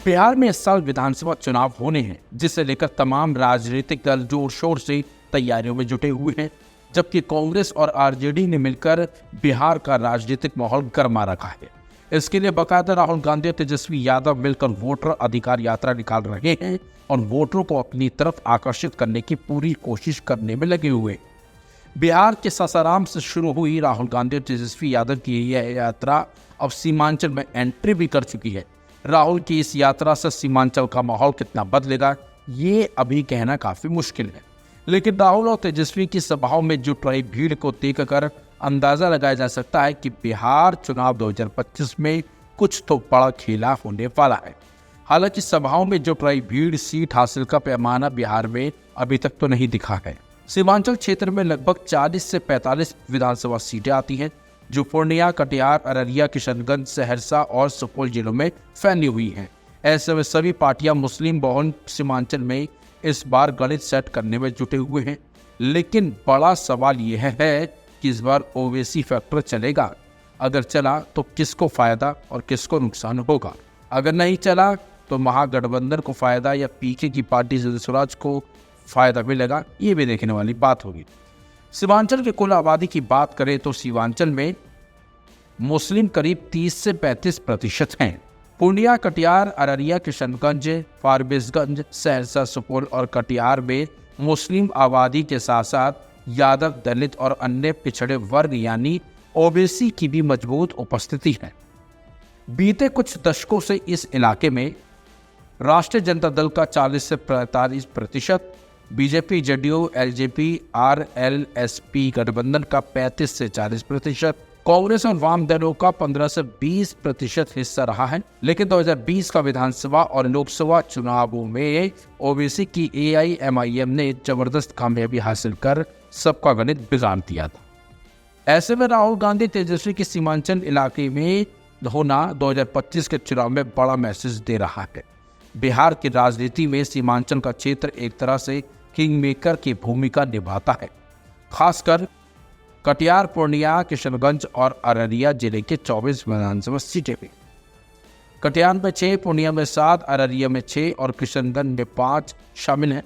बिहार में इस साल विधानसभा चुनाव होने हैं, जिसे लेकर तमाम राजनीतिक दल जोर शोर से तैयारियों में जुटे हुए हैं, जबकि कांग्रेस और आरजेडी ने मिलकर बिहार का राजनीतिक माहौल गरमा रखा है। इसके लिए बाकायदा राहुल गांधी और तेजस्वी यादव मिलकर वोटर अधिकार यात्रा निकाल रहे हैं और वोटरों को अपनी तरफ आकर्षित करने की पूरी कोशिश करने में लगे हुए हैं। बिहार के सासाराम से शुरू हुई राहुल गांधी और तेजस्वी यादव की यह यात्रा अब सीमांचल में एंट्री भी कर चुकी है। राहुल की इस यात्रा से सीमांचल का माहौल कितना बदलेगा, ये अभी कहना काफी मुश्किल है, लेकिन राहुल और तेजस्वी की सभाओं में जुट रही भीड़ को देखकर अंदाजा लगाया जा सकता है कि बिहार चुनाव 2025 में कुछ तो बड़ा खेला होने वाला है। हालांकि सभाओं में जुट रही भीड़ सीट हासिल का पैमाना बिहार में अभी तक तो नहीं दिखा है। सीमांचल क्षेत्र में लगभग 40 से 45 विधानसभा सीटें आती हैं, जो पूर्णिया, कटिहार, अररिया, किशनगंज, सहरसा और सुपौल जिलों में फैली हुई हैं। ऐसे में सभी पार्टियां मुस्लिम बहुल सीमांचल में इस बार गणित सेट करने में जुटे हुए हैं। लेकिन बड़ा सवाल यह है कि इस बार ओवैसी फैक्टर चलेगा। अगर चला तो किसको फायदा और किसको नुकसान होगा। अगर नहीं चला तो महागठबंधन को फायदा या पीके की पार्टी स्वराज को फायदा मिलेगा, ये भी देखने वाली बात होगी। सीमांचल के कुल आबादी की बात करें तो सीमांचल में मुस्लिम करीब 30 से 35% हैं। पूर्णिया, कटिहार, अररिया, किशनगंज, फारबिसगंज, सहरसा, सुपौल और कटिहार में मुस्लिम आबादी के साथ साथ यादव, दलित और अन्य पिछड़े वर्ग यानी ओबीसी की भी मजबूत उपस्थिति है। बीते कुछ दशकों से इस इलाके में राष्ट्रीय जनता दल का 40 से 45%, बीजेपी, जेडीयू, एलजेपी, आरएलएसपी गठबंधन का 35 से 40%, कांग्रेस और वाम दलों का 15 से 20% हिस्सा रहा है। लेकिन 2020 का विधानसभा और लोकसभा चुनावों में ओबीसी की एआईएमआईएम ने जबरदस्त कामयाबी हासिल कर सबका गणित बिगाड़ दिया था। ऐसे में राहुल गांधी तेजस्वी की सीमांचल इलाके में होना 2025 के चुनाव में बड़ा मैसेज दे रहा है। बिहार की राजनीति में सीमांचल का क्षेत्र एक तरह से किंग मेकर की भूमिका निभाता है, खासकर कटिहार, पूर्णिया, किशनगंज और अररिया जिले के 24 विधानसभा सीटें में। कटिहार में 6, पूर्णिया में 7, अररिया में 6 और किशनगंज में 5 शामिल हैं।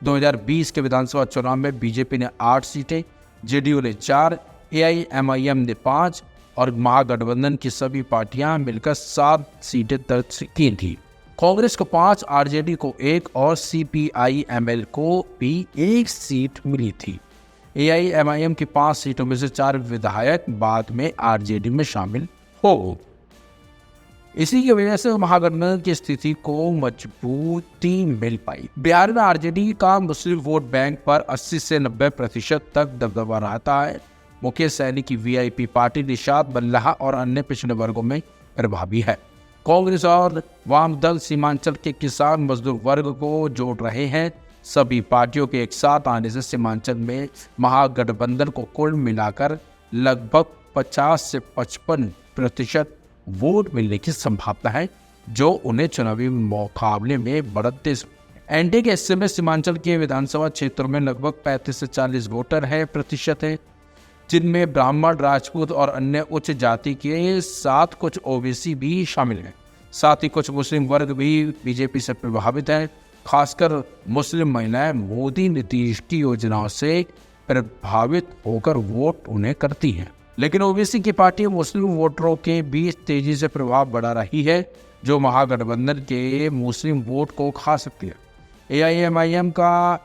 2020 के विधानसभा चुनाव में बीजेपी ने 8 सीटें, जेडीयू ने 4, एआईएमआईएम ने 5 और महागठबंधन की सभी पार्टियां मिलकर 7 सीटें दर्ज की थी। कांग्रेस को 5, आरजेडी को 1 और सीपीआईएमएल को भी 1 सीट मिली थी। एआईएमआईएम की 5 सीटों में से 4 विधायक बाद में आरजेडी में शामिल हो। इसी की वजह से महागठबंधन की स्थिति को मजबूती मिल पाई। बिहार में आरजेडी का मुस्लिम वोट बैंक पर 80 से 90% तक दबदबा रहता है। मुकेश सहनी की वीआईपी पार्टी निषाद, बल्लाहा और अन्य पिछड़े वर्गों में प्रभावी है। कांग्रेस और वाम दल सीमांचल के किसान मजदूर वर्ग को जोड़ रहे हैं। सभी पार्टियों के एक साथ आने से सीमांचल में महागठबंधन को कुल मिलाकर लगभग 50 से 55% वोट मिलने की संभावना है, जो उन्हें चुनावी मुकाबले में बढ़त दे सकते हैं। एनडीए के हिस्से में सीमांचल के विधानसभा क्षेत्रों में लगभग 35 से 40 वोटर प्रतिशत है, जिनमें ब्राह्मण, राजपूत और अन्य उच्च जाति के साथ कुछ ओबीसी भी शामिल हैं। साथ ही कुछ मुस्लिम वर्ग भी बीजेपी से प्रभावित हैं। खासकर मुस्लिम महिलाएं मोदी नीतीश की योजनाओं से प्रभावित होकर वोट उन्हें करती हैं। लेकिन ओबीसी की पार्टी मुस्लिम वोटरों के बीच तेजी से प्रभाव बढ़ा रही है, जो महागठबंधन के मुस्लिम वोट को खा सकती है। एआईएमआईएम का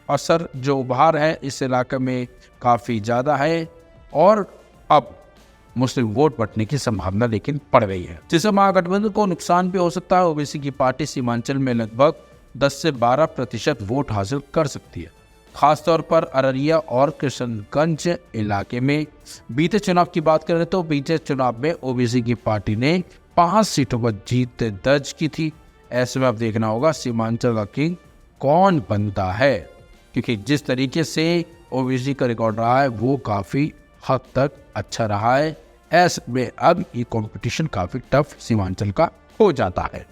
असर जो उभार है इस इलाके में काफ़ी ज़्यादा है और अब मुस्लिम वोट बढ़ने की संभावना लेकिन पड़ गई है, जिससे महागठबंधन को नुकसान भी हो सकता है। ओबीसी की पार्टी सीमांचल में लगभग 10 से 12% वोट हासिल कर सकती है, खासतौर पर अररिया और किशनगंज इलाके में। बीते चुनाव की बात करें तो बीते चुनाव में ओबीसी की पार्टी ने 5 सीटों पर जीत दर्ज की थी। ऐसे में अब देखना होगा सीमांचल का किंग कौन बनता है, क्योंकि जिस तरीके से ओबीसी का रिकॉर्ड रहा है वो काफ़ी हद तक अच्छा रहा है। ऐसे में अब ये कंपटीशन काफ़ी टफ सीमांचल का हो जाता है।